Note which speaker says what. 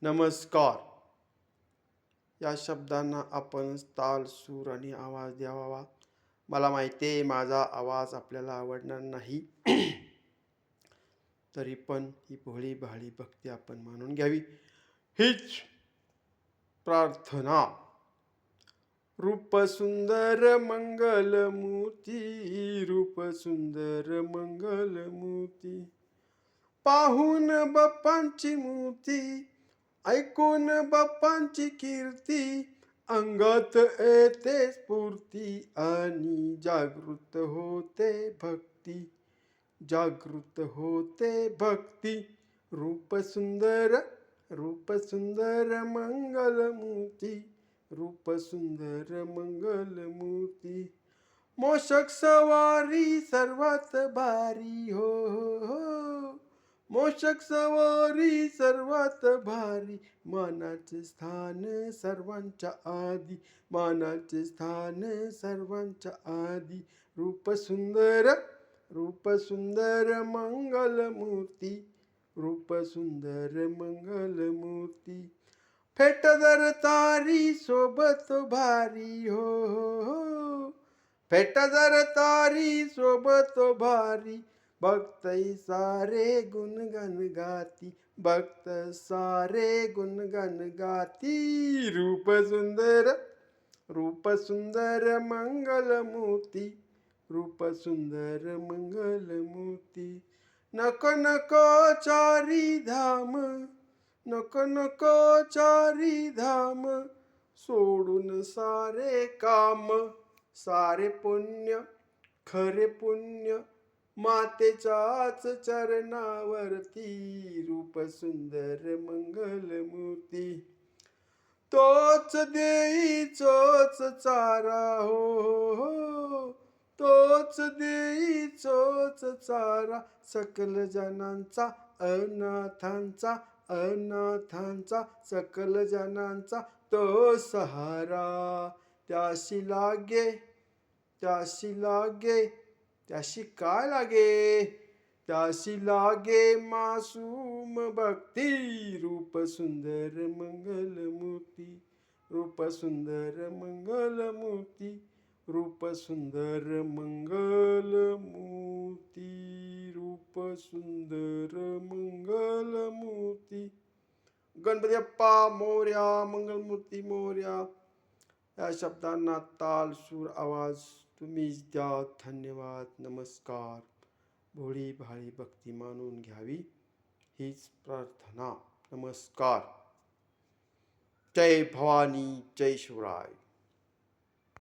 Speaker 1: नमस्कार या शब्दांना आपण ताल, सूर आणि आवाज द्यावा. मला माहिती आहे माझा आवाज आपल्याला आवडणार नाही. तरी पण ही भोळी भाळी भक्ती आपण मानून घ्यावी हीच प्रार्थना. रूप सुंदर मंगलमूर्ती, रूप सुंदर मंगलमूर्ती, पाहून बाप्पांची मूर्ती, ऐकून बाप्पांची कीर्ती, अंगात येते स्फूर्ती आणि जागृत होते भक्ती, जागृत होते भक्ती. रूप सुंदर, रूप सुंदर मंगलमूर्ती, रूप सुंदर मंगलमूर्ती, मोषक सवारी सर्वात भारी हो हो हो, मोषक सवारी सर्वात भारी, मानाचे स्थान सर्वांच्या आधी, मानाचे स्थान सर्वांच्या आधी. रूप सुंदर, रूप सुंदर मंगलमूर्ती, रूप सुंदर मंगलमूर्ती, फेटदर तारी सोबत भारी हो हो हो, फेटदर तारी सोबत भारी, भक्त सारे गुणगान गाती, भक्त सारे गुणगान गाती. रूप सुंदर, रूप सुंदर मंगलमूर्ती, रूप सुंदर मंगलमूर्ती, नको नको चारी धाम, नको नको चारी धाम, सोडून सारे काम, सारे पुण्य खरे पुण्य मातेच्याच चरणावरती. रूप सुंदर मंगलमूर्ती, तोच देई चोच चारा हो हो हो, तोच देई चोच चारा, सकल जनांचा अनाथांचा, अनाथांचा सकल जनांचा तो सहारा. त्याशी लागे, त्याशी लागे, त्याशी काय लागे, त्याशी लागे मासूम भक्ती. रूप सुंदर मंगलमूर्ती, रूप सुंदर मंगलमूर्ती, रूप सुंदर मंगलमूर्ती, रूप सुंदर मंगलमूर्ती. गणपती बाप्पा मोरया, मंगलमूर्ती मोरया. या शब्दांना ताल, सूर, आवाज तुम्हीच द्या. धन्यवाद. नमस्कार. भोळी भाळी भक्ती मानून घ्यावी हीच प्रार्थना. नमस्कार. जय भवानी, जय शिवराय.